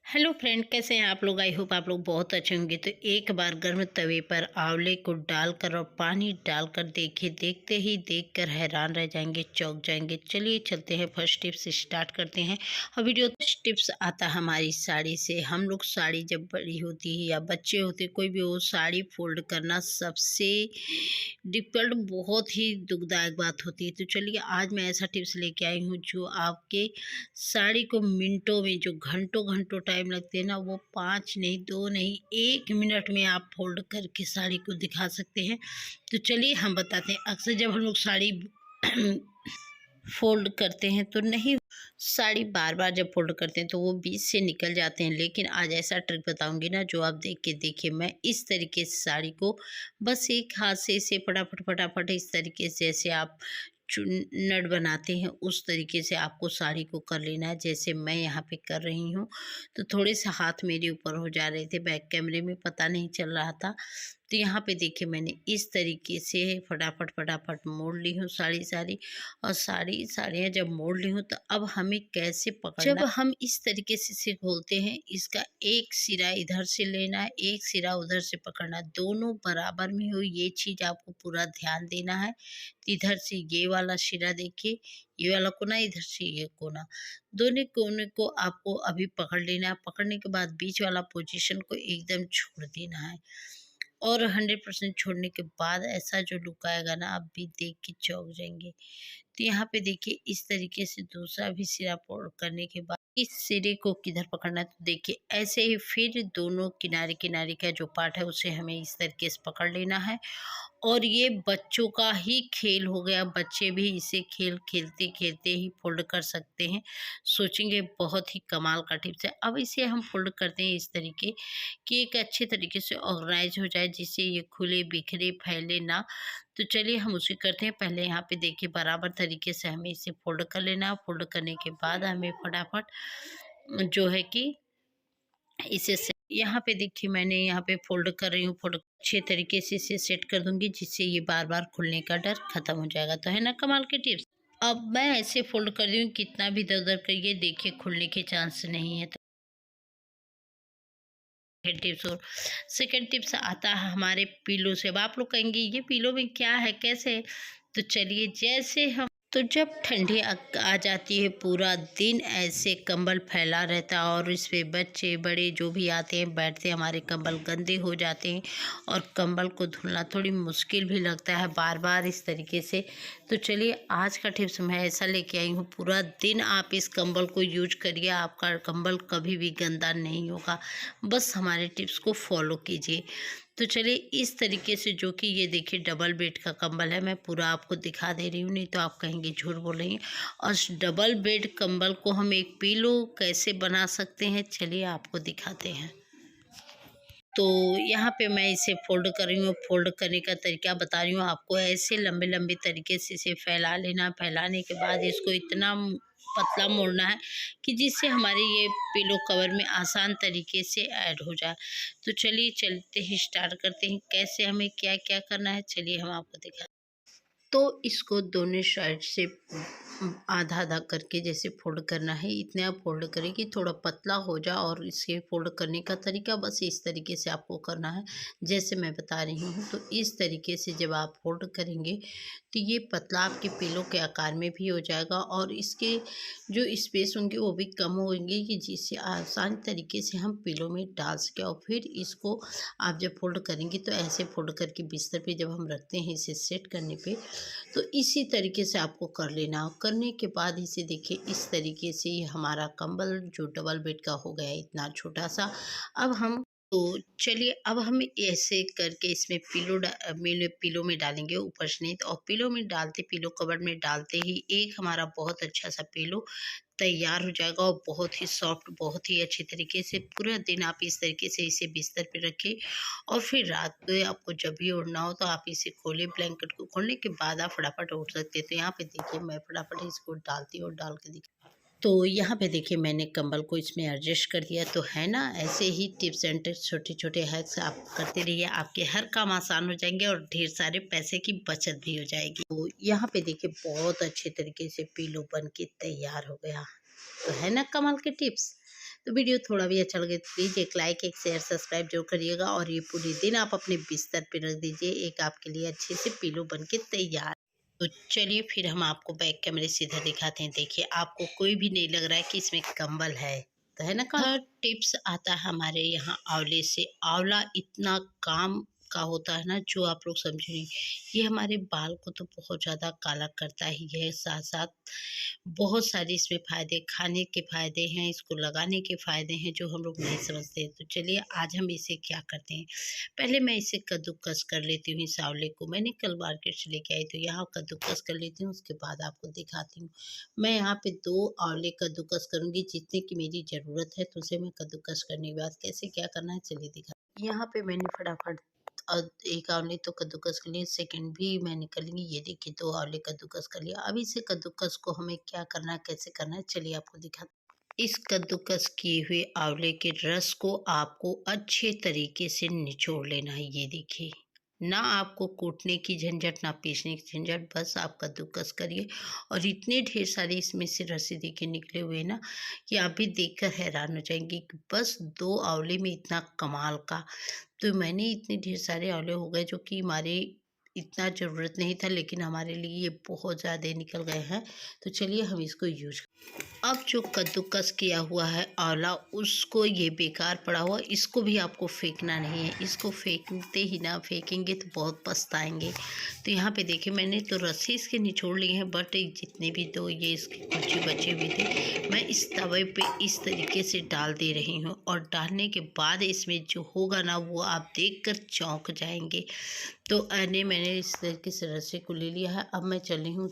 Hello friend, कैसे हैं आप लोग। आई होप आप लोग बहुत अच्छे होंगे। तो एक बार गर्म तवे पर आंवले को डालकर और पानी डालकर देखिए, देखते ही देखकर हैरान रह जाएंगे, चौंक जाएंगे। चलिए चलते हैं, फर्स्ट टिप्स स्टार्ट करते हैं। और वीडियो फर्स्ट टिप्स आता है हमारी साड़ी से। हम लोग साड़ी जब बड़ी होती है या बच्चे होते, कोई भी हो, साड़ी फोल्ड करना सबसे डिफिकल्ट, बहुत ही दुखदायक बात होती है। तो चलिए आज मैं ऐसा टिप्स लेके आई हूँ जो आपके साड़ी को मिनटों में, जो घंटों घंटों टाइम लगते हैं ना, वो 5 नहीं, 2 नहीं, 1 मिनट में आप फोल्ड करके साड़ी को दिखा सकते हैं। तो चलिए हम बताते हैं। अक्सर जब हम लोग साड़ी फोल्ड करते हैं तो नहीं, साड़ी बार बार जब फोल्ड करते हैं तो वो बीच से निकल जाते हैं। लेकिन आज ऐसा ट्रिक बताऊंगी ना, जो आप देख के देखिए। मैं इस तरीके से साड़ी को बस एक हाथ से इसे फटाफट फटाफट, इस तरीके से जैसे आप नट बनाते हैं उस तरीके से आपको साड़ी को कर लेना है, जैसे मैं यहाँ पे कर रही हूँ। तो थोड़े से हाथ मेरे ऊपर हो जा रहे थे, बैक कैमरे में पता नहीं चल रहा था। तो यहाँ पे देखिए मैंने इस तरीके से फटाफट फटाफट मोड़ ली हूँ साड़ी। और साड़ियाँ जब मोड़ ली हूँ तो अब हमें कैसे पकड़ना, जब हम इस तरीके से इसे खोलते हैं, इसका एक सिरा इधर से लेना है, एक सिरा उधर से पकड़ना है, दोनों बराबर में हो, ये चीज़ आपको पूरा ध्यान देना है। इधर से ये वाला सिरा देखिए, ये वाला कोना, इधर से ये कोना, दोनों कोने को आपको अभी पकड़ लेना है। पकड़ने के बाद बीच वाला पोजीशन को एकदम छोड़ देना है। और 100% छोड़ने के बाद ऐसा जो लुक आएगा ना, आप भी देख के चौंक जाएंगे। तो यहाँ पे देखिए इस तरीके से दूसरा भी सिरा फोल्ड करने के बाद इस सिरे को किधर पकड़ना है, तो देखिए ऐसे ही फिर दोनों किनारे किनारे का जो पार्ट है उसे हमें इस तरीके से पकड़ लेना है। और ये बच्चों का ही खेल हो गया, बच्चे भी इसे खेल खेलते खेलते ही फोल्ड कर सकते हैं। सोचेंगे बहुत ही कमाल का टिप्स है। अब इसे हम फोल्ड करते हैं इस तरीके कि एक अच्छे तरीके से ऑर्गेनाइज हो जाए, जिससे ये खुले बिखरे फैले ना। तो चलिए हम उसे करते हैं। पहले यहाँ पे देखिए बराबर तरीके से हमें इसे फोल्ड कर लेना है। फोल्ड करने के बाद हमें फटाफट जो है कि इसे यहाँ पे देखिए मैंने यहाँ पे फोल्ड कर रही हूँ। फोल्ड अच्छे तरीके से इसे सेट कर दूंगी, जिससे ये बार बार खुलने का डर खत्म हो जाएगा। तो है ना कमाल के टिप्स। अब मैं ऐसे फोल्ड कर रही हूँ, कितना भी दर दर करिए, देखिए खुलने के चांस नहीं है। तो टिप्स, और सेकंड टिप्स आता है हमारे पीलो से। अब आप लोग कहेंगे ये पीलो में क्या है, कैसे है? तो चलिए, जैसे हम, तो जब ठंडी आ जाती है, पूरा दिन ऐसे कंबल फैला रहता है और इस पे बच्चे बड़े जो भी आते हैं बैठते हैं, हमारे कंबल गंदे हो जाते हैं और कंबल को धुलना थोड़ी मुश्किल भी लगता है बार बार इस तरीके से। तो चलिए आज का टिप्स मैं ऐसा लेके आई हूँ, पूरा दिन आप इस कंबल को यूज करिए, आपका कंबल कभी भी गंदा नहीं होगा। बस हमारे टिप्स को फॉलो कीजिए। तो चलिए इस तरीके से, जो कि ये देखिए डबल बेड का कंबल है, मैं पूरा आपको दिखा दे रही हूँ, नहीं तो आप कहेंगे झूठ बोल रही हैं। और इस डबल बेड कंबल को हम एक पिलो कैसे बना सकते हैं, चलिए आपको दिखाते हैं। तो यहाँ पे मैं इसे फोल्ड कर रही हूँ। फोल्ड करने का तरीका बता रही हूँ आपको। ऐसे लंबे लंबे तरीके से इसे फैला लेना। फैलाने के बाद इसको इतना पतला मोड़ना है कि जिससे हमारे ये पिलो कवर में आसान तरीके से ऐड हो जाए। तो चलिए चलते ही स्टार्ट करते हैं, कैसे हमें क्या क्या करना है, चलिए हम आपको दिखा। तो इसको दोनों साइड से आधा आधा करके जैसे फोल्ड करना है, इतने आप फोल्ड करें कि थोड़ा पतला हो जाए। और इसे फोल्ड करने का तरीका बस इस तरीके से आपको करना है, जैसे मैं बता रही हूँ। तो इस तरीके से जब आप फोल्ड करेंगे तो ये पतला आपके पिलो के आकार में भी हो जाएगा, और इसके जो स्पेस होंगे वो भी कम होंगे, कि जिससे आसान तरीके से हम पिलो में डाल सकें। और फिर इसको आप जब फोल्ड करेंगे तो ऐसे फोल्ड करके बिस्तर पे जब हम रखते हैं इसे सेट करने पे, तो इसी तरीके से आपको कर लेना। करने के बाद इसे देखिए इस तरीके से ये हमारा कंबल जो डबल बेड का हो गया है, इतना छोटा सा। अब हम, तो चलिए अब हम ऐसे करके इसमें पिलो में डालेंगे ऊपर से नहीं तो। और पिलो में डालते, पिलो कवर में डालते ही एक हमारा बहुत अच्छा सा पिलो तैयार हो जाएगा, और बहुत ही सॉफ्ट, बहुत ही अच्छे तरीके से। पूरा दिन आप इस तरीके से इसे बिस्तर पे रखें, और फिर रात को आपको जब भी उड़ना हो तो आप इसे खोलें। ब्लैंकेट को खोलने के बाद आप फटाफट उठ सकते हैं। तो यहाँ पे देखिए मैं फटाफट इसको डालती हूँ और डाल के देखिए। तो यहाँ पे देखिए मैंने कंबल को इसमें एडजस्ट कर दिया। तो है ना, ऐसे ही टिप्स एंड ट्रिक्स, छोटे छोटे हैक्स आप करते रहिए, आपके हर काम आसान हो जाएंगे और ढेर सारे पैसे की बचत भी हो जाएगी। तो यहाँ पे देखिए बहुत अच्छे तरीके से पिलो बन के तैयार हो गया। तो है ना कमाल के टिप्स। तो वीडियो थोड़ा भी अच्छा लगे तो प्लीज़ एक लाइक, एक शेयर, सब्सक्राइब जरूर करिएगा और ये पूरे दिन आप अपने बिस्तर पे रख दीजिए, एक आपके लिए अच्छे से पिलो बन के तैयार। तो चलिए फिर हम आपको बैक कैमरे से इधर दिखाते हैं। देखिए आपको कोई भी नहीं लग रहा है कि इसमें कंबल है, तो है ना। हर टिप्स आता है हमारे यहाँ आंवले से। आंवला इतना काम का होता है ना, जो आप लोग समझे नहीं। ये हमारे बाल को तो बहुत ज़्यादा काला करता ही है, साथ साथ बहुत सारे इसमें फ़ायदे, खाने के फ़ायदे हैं, इसको लगाने के फ़ायदे हैं जो हम लोग नहीं समझते। तो चलिए आज हम इसे क्या करते हैं। पहले मैं इसे कद्दूकस कर लेती हूँ। इस आंवले को मैंने कल मार्केट से लेके आई, तो यहाँ कद्दूकस कर लेती हूँ, उसके बाद आपको दिखाती हूँ। मैं यहाँ पे 2 आंवले कद्दूकस करूँगी, जितने की मेरी ज़रूरत है। तो उसे मैं कद्दूकस करने के बाद कैसे क्या करना है चलिए दिखा। यहाँ पे मैंने फटाफट एक आंवले तो कद्दूकस कर लिए, सेकंड भी मैं निकल लूँगी। ये देखिए 2 आंवले कद्दूकस कर लिया। अब इसे कद्दूकस को हमें क्या करना है, कैसे करना है चलिए आपको दिखाते। इस कद्दूकस किए हुए आंवले के रस को आपको अच्छे तरीके से निचोड़ लेना है। ये देखिए, ना आपको कूटने की झंझट, ना पीसने की झंझट, बस आप कद्दूकस करिए। और इतने ढेर सारे इसमें से रस देखिए निकले हुए ना, कि आप भी देखकर हैरान हो जाएंगे कि बस 2 आंवले में इतना कमाल का। तो मैंने इतने ढेर सारे आंवले हो गए, जो कि हमारे इतना ज़रूरत नहीं था, लेकिन हमारे लिए ये बहुत ज़्यादा निकल गए हैं। तो चलिए हम इसको यूज। अब जो कद्दूकस किया हुआ है आंवला, उसको ये बेकार पड़ा हुआ, इसको भी आपको फेंकना नहीं है। इसको फेंकते ही ना, फेंकेंगे तो बहुत पछताएंगे। तो यहाँ पे देखिए मैंने तो रस्सी इसके निचोड़ लिए हैं, बट जितने भी 2 ये इसके कुछ बचे हुए थे, मैं इस तवे पे इस तरीके से डाल दे रही हूँ। और डालने के बाद इसमें जो होगा ना, वो आप देख कर चौंक जाएंगे। तो मैंने इस तरीके से रस्सी को ले लिया है। अब मैं चली हूँ,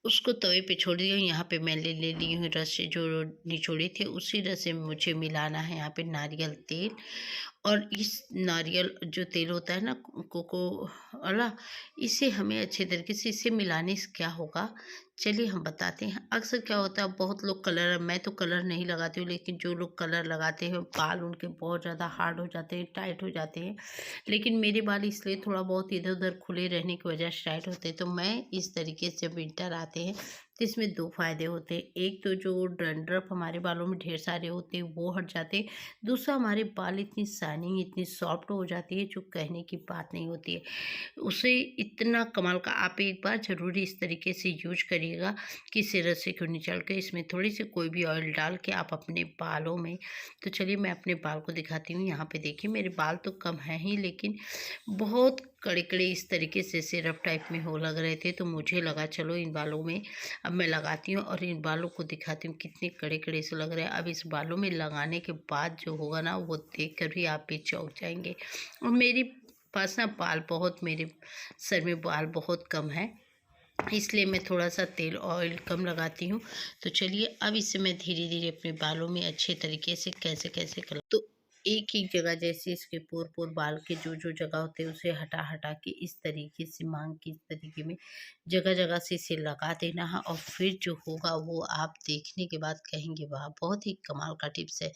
उसको तवे पे छोड़ दिया। यहाँ पे मैं ले ले ली हूँ रस, जो निचोड़े थे उसी रस से मुझे मिलाना है यहाँ पे नारियल तेल। और इस नारियल जो तेल होता है ना, कोको वाला, इसे हमें अच्छे तरीके से इसे मिलाने से क्या होगा चलिए हम बताते हैं। अक्सर क्या होता है, बहुत लोग कलर, मैं तो कलर नहीं लगाती हूँ, लेकिन जो लोग कलर लगाते हैं बाल उनके बहुत ज़्यादा हार्ड हो जाते हैं, टाइट हो जाते हैं। लेकिन मेरे बाल इसलिए थोड़ा बहुत इधर उधर खुले रहने की वजह से टाइट होते हैं। तो मैं इस तरीके से, जब विंटर आते हैं तो इसमें 2 फ़ायदे होते हैं। एक तो जो डंड्रफ हमारे बालों में ढेर सारे होते हैं वो हट जाते हैं। दूसरा, हमारे बाल इतनी शाइनिंग, इतनी सॉफ्ट हो जाती है, जो कहने की बात नहीं होती है। उसे इतना कमाल का, आप एक बार ज़रूर इस तरीके से यूज करिएगा कि इस रस्सी को निचल के इसमें थोड़ी सी कोई भी ऑयल डाल के आप अपने बालों में। तो चलिए मैं अपने बाल को दिखाती हूँ। यहाँ पे देखिए मेरे बाल तो कम हैं ही, लेकिन बहुत कड़े कड़े इस तरीके से सिरप टाइप में हो लग रहे थे। तो मुझे लगा चलो इन बालों में अब मैं लगाती हूँ और इन बालों को दिखाती हूँ कितने कड़े कड़े से लग रहे हैं। अब इस बालों में लगाने के बाद जो होगा ना, वो देख कर भी आप भी चौंक जाएंगे। और मेरी पास ना बाल बहुत, मेरे सर में बाल बहुत कम है, इसलिए मैं थोड़ा सा तेल ऑयल कम लगाती हूँ। तो चलिए अब इसे मैं धीरे धीरे अपने बालों में अच्छे तरीके से कैसे कैसे कर, तो एक एक जगह जैसे इसके पोर पोर बाल के जो जो जगह होते हैं उसे हटा हटा के इस तरीके से, मांग के इस तरीके में जगह जगह से इसे लगा देना है। और फिर जो होगा वो आप देखने के बाद कहेंगे वाह, बहुत ही कमाल का टिप्स है।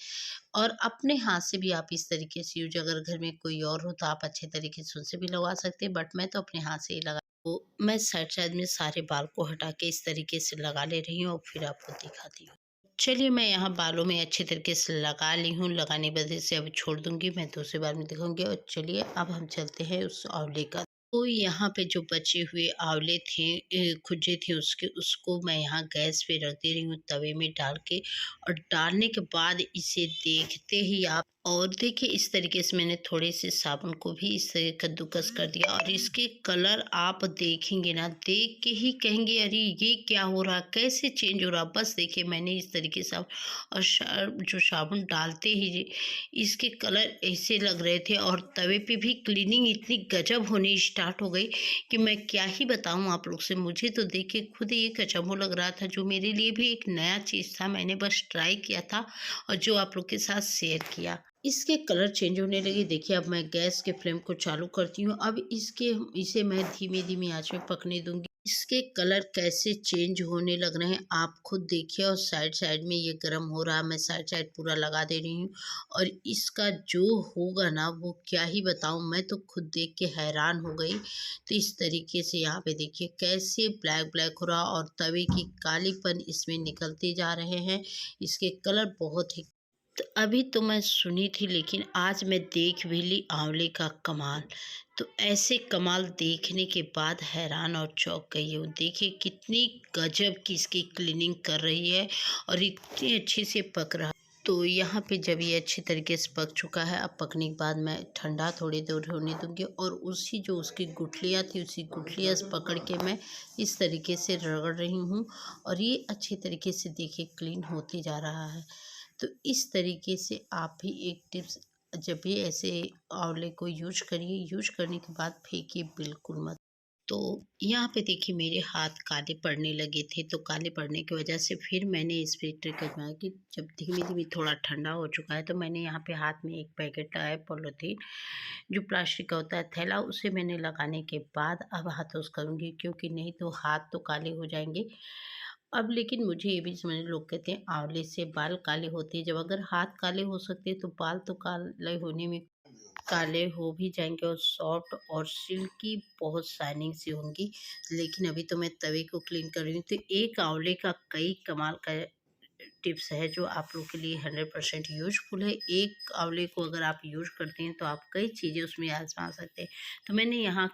और अपने हाथ से भी आप इस तरीके से यूज, अगर घर में कोई और हो तो आप अच्छे तरीके से उनसे भी लगा सकते हैं, बट मैं तो अपने हाथ से ही लगा। तो मैं साइड साइड में सारे बाल को हटा के इस तरीके से लगा ले रही हूँ और फिर आपको दिखाती हूँ। चलिए मैं यहाँ बालों में अच्छे तरीके से लगा ली हूँ। लगाने की वजह से अब छोड़ दूंगी, मैं दूसरी बार में दिखाऊंगी। और चलिए अब हम चलते हैं उस आंवले का। तो यहाँ पे जो बचे हुए आंवले थे, खुजे थे उसके, उसको मैं यहाँ गैस पे रख दे रही हूँ तवे में डाल के। और डालने के बाद इसे देखते ही आप, और देखिए इस तरीके से मैंने थोड़े से साबुन को भी इस तरह कद्दूकस कर दिया। और इसके कलर आप देखेंगे ना, देख के ही कहेंगे अरे ये क्या हो रहा, कैसे चेंज हो रहा। बस देखिए मैंने इस तरीके से, और जो साबुन डालते ही इसके कलर ऐसे लग रहे थे। और तवे पे भी क्लीनिंग इतनी गजब होनी स्टार्ट हो गई कि मैं क्या ही बताऊं आप लोग से। मुझे तो देख के खुद ये गजब लग रहा था, जो मेरे लिए भी एक नया चीज़ था। मैंने बस ट्राई किया था और जो आप लोग के साथ शेयर किया। इसके कलर चेंज होने लगे। देखिए अब मैं गैस के फ्लेम को चालू करती हूँ। अब इसे मैं धीमे धीमे आंच में पकने दूंगी। इसके कलर कैसे चेंज होने लग रहे हैं आप खुद देखिए। और साइड साइड में ये गर्म हो रहा है, मैं साइड साइड पूरा लगा दे रही हूँ। और इसका जो होगा ना, वो क्या ही बताऊँ, मैं तो खुद देख के हैरान हो गई। तो इस तरीके से यहाँ पे देखिए कैसे ब्लैक ब्लैक हो रहा, और तवे की कालीपन इसमें निकलते जा रहे हैं। इसके कलर बहुत ही, तो अभी तो मैं सुनी थी, लेकिन आज मैं देख भी ली आंवले का कमाल। तो ऐसे कमाल देखने के बाद हैरान और चौंक गई हूँ। देखिए कितनी गजब की इसकी क्लीनिंग कर रही है और इतनी अच्छे से पक रहा। तो यहाँ पे जब ये अच्छी तरीके से पक चुका है, अब पकने के बाद मैं ठंडा थोड़ी देर होने दूंगी और उसी जो उसकी गुठलियाँ थी उसी गुठलियाँ से पकड़ के मैं इस तरीके से रगड़ रही हूँ और ये अच्छी तरीके से देखिए क्लीन होते जा रहा है। तो इस तरीके से आप भी एक टिप्स, जब भी ऐसे आंवले को यूज करिए, यूज करने के बाद फेंकिए बिल्कुल मत। तो यहाँ पे देखिए मेरे हाथ काले पड़ने लगे थे, तो काले पड़ने की वजह से फिर मैंने इस पे ट्रिक आजमाया कि जब धीमे धीमे थोड़ा ठंडा हो चुका है तो मैंने यहाँ पे हाथ में एक पैकेट लाया पॉलीथीन, जो प्लास्टिक का होता है थैला, उसे मैंने लगाने के बाद अब हाथ यूज़ करूँगी, क्योंकि नहीं तो हाथ तो काले हो जाएंगे। अब लेकिन मुझे ये भी समझ, लोग कहते हैं आंवले से बाल काले होते हैं, जब अगर हाथ काले हो सकते हैं तो बाल तो काले होने में काले हो भी जाएंगे और सॉफ्ट और सिल्की बहुत शाइनिंग सी होंगी। लेकिन अभी तो मैं तवे को क्लीन कर रही हूँ, तो एक आंवले का कई कमाल का टिप्स है जो आप लोग के लिए 100% यूजफुल है। एक आंवले को अगर आप यूज करते हैं तो आप कई चीज़ें उसमें आजमा सकते हैं। तो मैंने यहाँ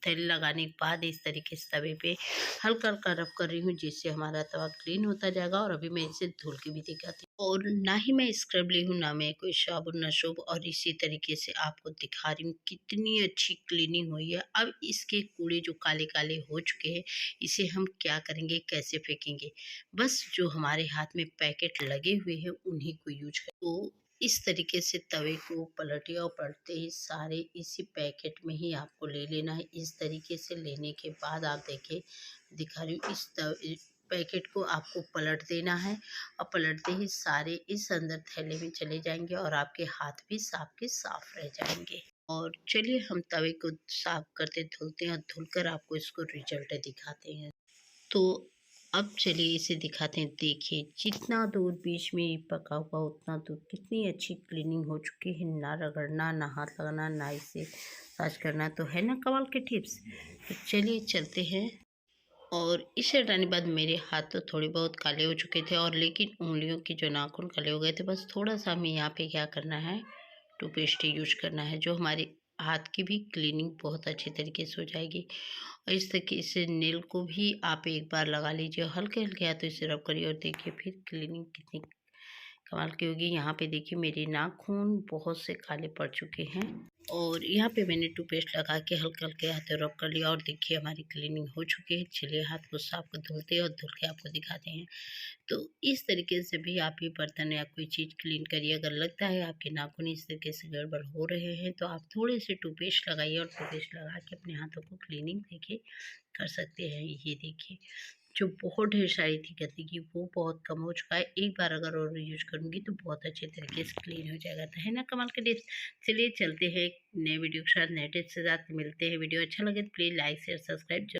तेल लगाने के बाद इस तरीके से तवे पे हल्का हल्का रब कर रही हूँ, जिससे हमारा तवा क्लीन होता जाएगा। और अभी मैं इसे धुल के भी दिखाती हूँ, और ना ही मैं स्क्रब ली हूँ, ना मैं कोई साबुन ना सोप, और इसी तरीके से आपको दिखा रही हूँ कितनी अच्छी क्लीनिंग हुई है। अब इसके कूड़े जो काले काले हो चुके हैं, इसे हम क्या करेंगे, कैसे फेंकेंगे? बस जो हमारे हाथ में पैकेट लगे हुए हैं उन्हीं को यूज करें। तो इस तरीके से तवे को पलटिए और पलटते ही सारे इसी पैकेट में ही आपको ले लेना है। इस तरीके से लेने के बाद आप देखिए, दिखा रही हूँ, इस पैकेट को आपको पलट देना है और पलटते ही सारे इस अंदर थैले में चले जाएंगे और आपके हाथ भी साफ के साफ रह जाएंगे। और चलिए हम तवे को साफ करते धुलते हैं और धुलकर आपको इसको रिजल्ट दिखाते हैं। तो अब चलिए इसे दिखाते हैं। देखिए जितना दूध बीच में पका हुआ उतना दूध, कितनी अच्छी क्लीनिंग हो चुकी है। ना रगड़ना, ना हाथ लगाना, ना इसे साज करना, तो है ना कमाल के टिप्स। तो चलिए चलते हैं। और इसे हटाने के बाद मेरे हाथ तो थोड़े बहुत काले हो चुके थे, और लेकिन उंगलियों के जो नाखून काले हो गए थे। बस थोड़ा सा हमें यहाँ पे क्या करना है, टूथपेस्ट यूज करना है, जो हमारे हाथ की भी क्लीनिंग बहुत अच्छे तरीके से हो जाएगी। और इस तरीके से नेल को भी आप एक बार लगा लीजिए, हल्के हल्के हाथों से रब करिए और देखिए फिर क्लीनिंग कितनी कमाल की होगी। यहाँ पे देखिए मेरे नाखून बहुत से काले पड़ चुके हैं, और यहाँ पे मैंने टूथपेस्ट लगा के हल्के हल्के हाथों रब कर लिया और देखिए हमारी क्लीनिंग हो चुकी है। चलिए हाथ को साफ कर धुलते हैं और धुल के आपको दिखाते हैं। तो इस तरीके से भी आप ये बर्तन या कोई चीज़ क्लीन करिए। अगर लगता है आपके नाखून इस तरीके से गड़बड़ हो रहे हैं तो आप थोड़े से टूथपेस्ट लगाइए और टूथपेस्ट लगा के अपने हाथों को क्लीनिंग देखिए कर सकते हैं। ये देखिए जो बहुत ढेर सारी थी गंदगी वो बहुत कम हो चुका है। एक बार अगर और यूज करूँगी तो बहुत अच्छे तरीके से क्लीन हो जाएगा। तो है ना कमाल के टिप्स। चलिए चलते हैं नए वीडियो के साथ, नए टिप्स के साथ मिलते हैं। वीडियो अच्छा लगे तो प्लीज़ लाइक शेयर सब्सक्राइब।